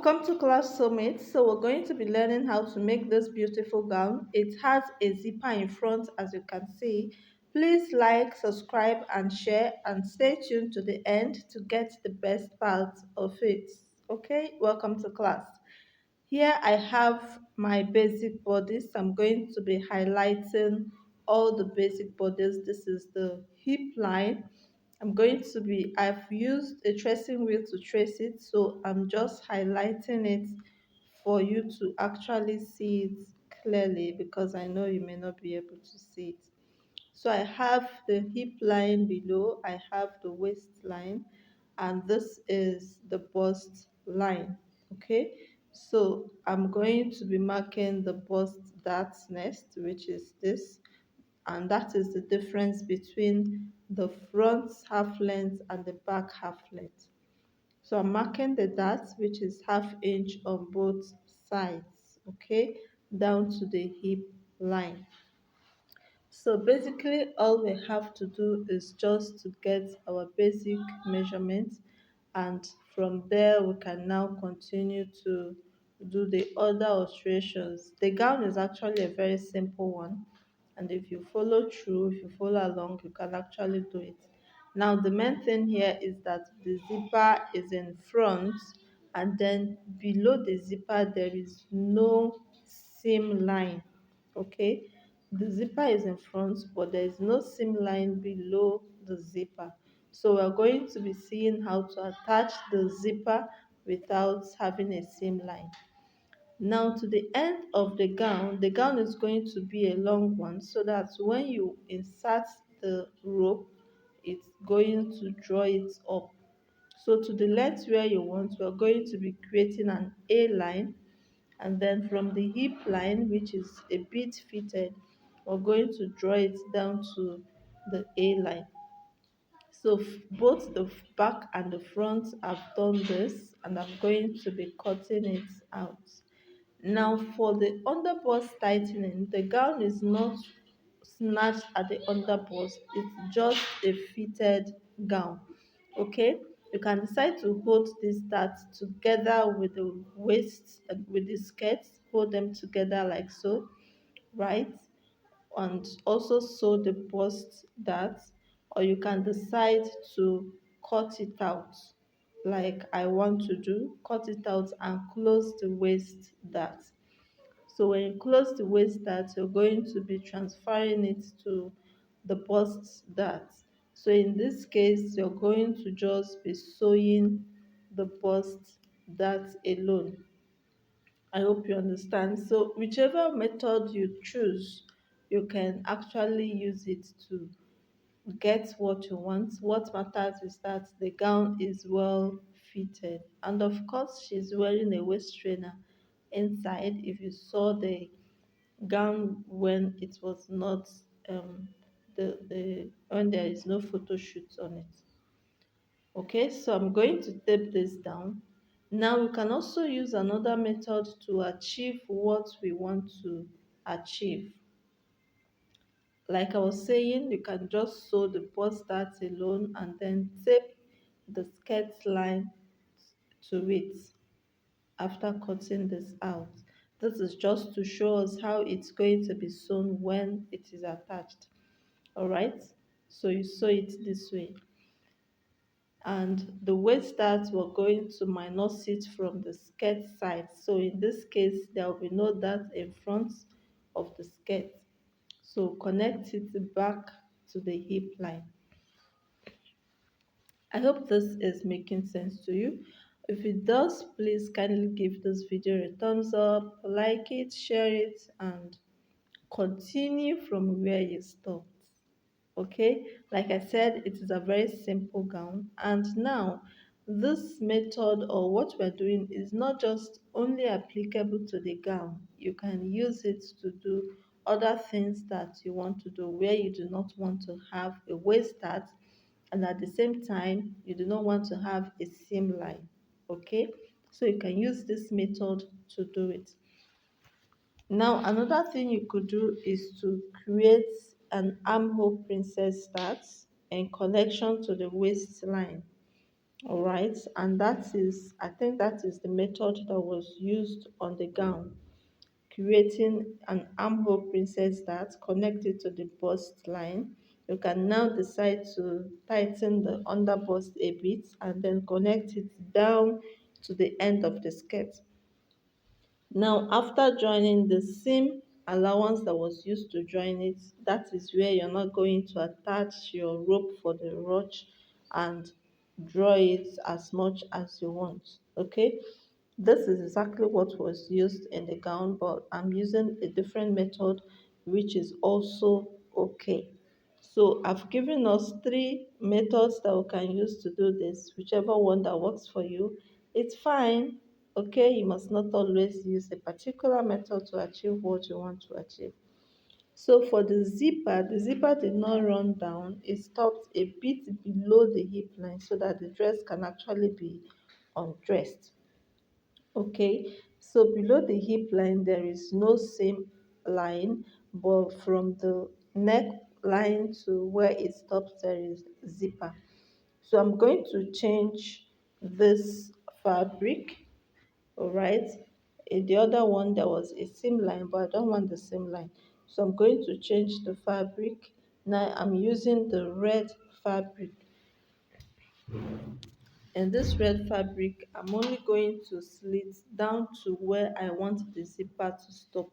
Welcome to Class Summit. So we're going to be learning how to make this beautiful gown. It has a zipper in front, as you can see. Please like, subscribe and share, and stay tuned to the end to get the best part of it. Okay, welcome to class. Here I have my basic bodies. I'm going to be highlighting all the basic bodies. This is the hip line. I've used a tracing wheel to trace it, so I'm just highlighting it for you to actually see it clearly because I know you may not be able to see it. So I have the hip line below, I have the waistline, and this is the bust line. Okay, so I'm going to be marking the bust dart next, which is this, and that is the difference between the front half length and the back half length. So I'm marking the dart, which is half inch on both sides, okay, down to the hip line. So basically all we have to do is just to get our basic measurements, and from there we can now continue to do the other alterations. The gown is actually a very simple one, and if you follow through, if you follow along, you can actually do it. Now the main thing here is that the zipper is in front, and then below the zipper there is no seam line. Okay, the zipper is in front, but there is no seam line below the zipper. So we're going to be seeing how to attach the zipper without having a seam line. Now to the end of the gown is going to be a long one, so that when you insert the rope, it's going to draw it up. So to the length where you want, we're going to be creating an A line, and then from the hip line, which is a bit fitted, we're going to draw it down to the A line. So both the back and the front have done this, and I'm going to be cutting it out. Now for the underbust tightening, the gown is not snatched at the underbust, it's just a fitted gown. Okay, you can decide to hold this dart together with the waist and with the skirt, hold them together like so, right? And also sew the bust dart, or you can decide to cut it out like I want to do, cut it out and close the waist dart. So when you close the waist dart, you're going to be transferring it to the bust dart. So in this case, you're going to just be sewing the bust dart alone. I hope you understand. So whichever method you choose, you can actually use it to get what you want. What matters is that the gown is well fitted. And of course, she's wearing a waist trainer inside. If you saw the gown when it was not the when there is no photo shoot on it. Okay, so I'm going to tape this down. Now we can also use another method to achieve what we want to achieve. Like I was saying, you can just sew the bust dart alone and then tape the skirt line to it after cutting this out. This is just to show us how it's going to be sewn when it is attached. All right, so you sew it this way, and the waist dart we're going to minus it from the skirt side. So in this case, there will be no dart in front of the skirt. So connect it back to the hip line. I hope this is making sense to you. If it does, please kindly give this video a thumbs up, like it, share it, and continue from where you stopped. Okay, like I said, it is a very simple gown. And now this method, or what we're doing, is not just only applicable to the gown. You can use it to do other things that you want to do, where you do not want to have a waist dart, and at the same time you do not want to have a seam line. Okay, so you can use this method to do it. Now, another thing you could do is to create an armhole princess start in connection to the waistline. All right, and that is, I think that is the method that was used on the gown, creating an armhole princess that connected to the bust line. You can now decide to tighten the under bust a bit and then connect it down to the end of the skirt. Now, after joining the seam allowance that was used to join it, that is where you're not going to attach your rope for the ruch and draw it as much as you want. Okay, this is exactly what was used in the gown, but I'm using a different method which is also okay. So I've given us three methods that we can use to do this, whichever one that works for you. It's fine. Okay, you must not always use a particular method to achieve what you want to achieve. So for the zipper did not run down. It stopped a bit below the hip line so that the dress can actually be undressed. Okay, so below the hip line there is no seam line, but from the neck line to where it stops there is zipper. So I'm going to change this fabric. All right, in the other one there was a seam line, but I don't want the seam line, so I'm going to change the fabric. Now I'm using the red fabric. In this red fabric, I'm only going to slit down to where I want the zipper to stop.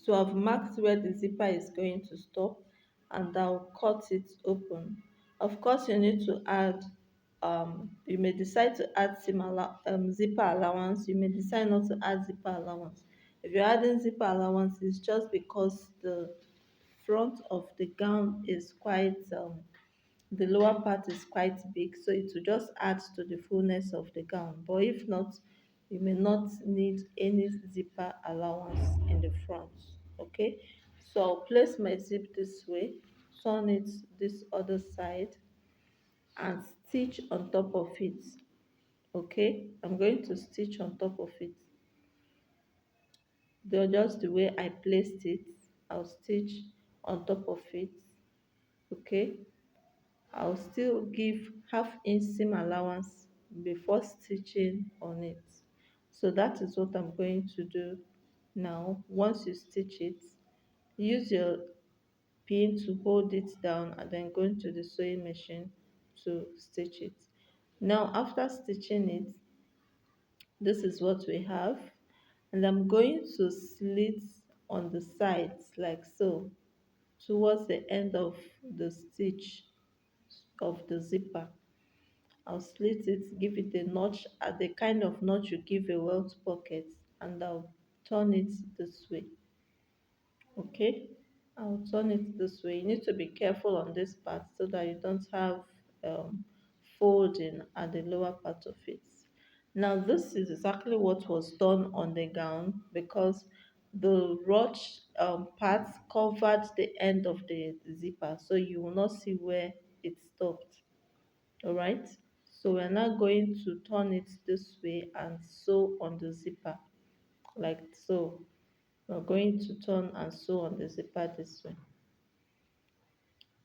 So I've marked where the zipper is going to stop, and I'll cut it open. Of course, you need to add, you may decide to add zipper allowance. You may decide not to add zipper allowance. If you're adding zipper allowance, it's just because the front of the gown is quite the lower part is quite big, so it will just add to the fullness of the gown. But if not, you may not need any zipper allowance in the front. Okay, so I'll place my zip this way, turn it this other side, and stitch on top of it. Okay, I'm going to stitch on top of it. Just the way I placed it, I'll stitch on top of it. Okay, I'll still give half-inch seam allowance before stitching on it. So that is what I'm going to do now. Once you stitch it, use your pin to hold it down and then go into the sewing machine to stitch it. Now after stitching it, this is what we have, and I'm going to slit on the sides like so towards the end of the stitch of the zipper. I'll slit it, give it a notch at the kind of notch you give a welt pocket, and I'll turn it this way. Okay, I'll turn it this way. You need to be careful on this part so that you don't have um, folding at the lower part of it. Now this is exactly what was done on the gown because the ruch part covered the end of the zipper, so you will not see where it stopped. All right, so we're now going to turn it this way and sew on the zipper like so. We're going to turn and sew on the zipper this way.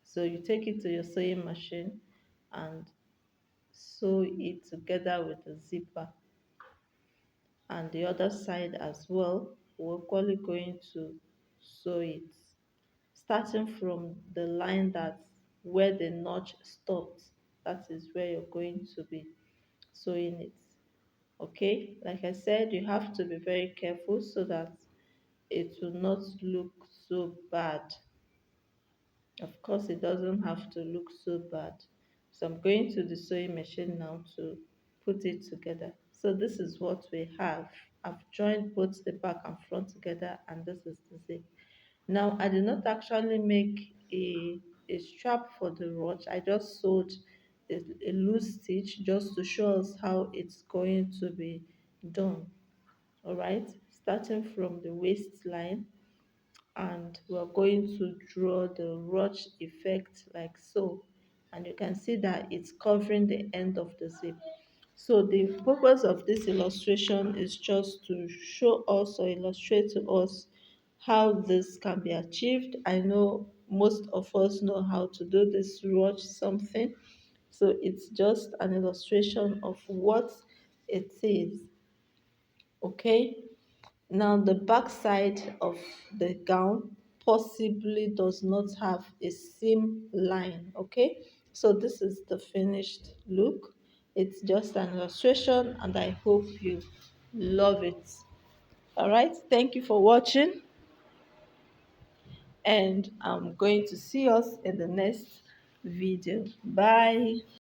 So you take it to your sewing machine and sew it together with the zipper, and the other side as well. We're equally going to sew it starting from the line that where the notch stopped. That is where you're going to be sewing it. Okay, like I said, you have to be very careful so that it will not look so bad. Of course, it doesn't have to look so bad. So I'm going to the sewing machine now to put it together. So this is what we have. I've joined both the back and front together, and this is the zip. Now I did not actually make a strap for the ruch. I just sewed a loose stitch just to show us how it's going to be done. All right, starting from the waistline, and we're going to draw the ruch effect like so, and you can see that it's covering the end of the zip. So the purpose of this illustration is just to show us or illustrate to us how this can be achieved. I know most of us know how to do this ruch something, So it's just an illustration of what it is. Okay, now the back side of the gown possibly does not have a seam line. Okay, so this is the finished look. It's just an illustration and I hope you love it. All right, thank you for watching, and I'm going to see us in the next video. Bye.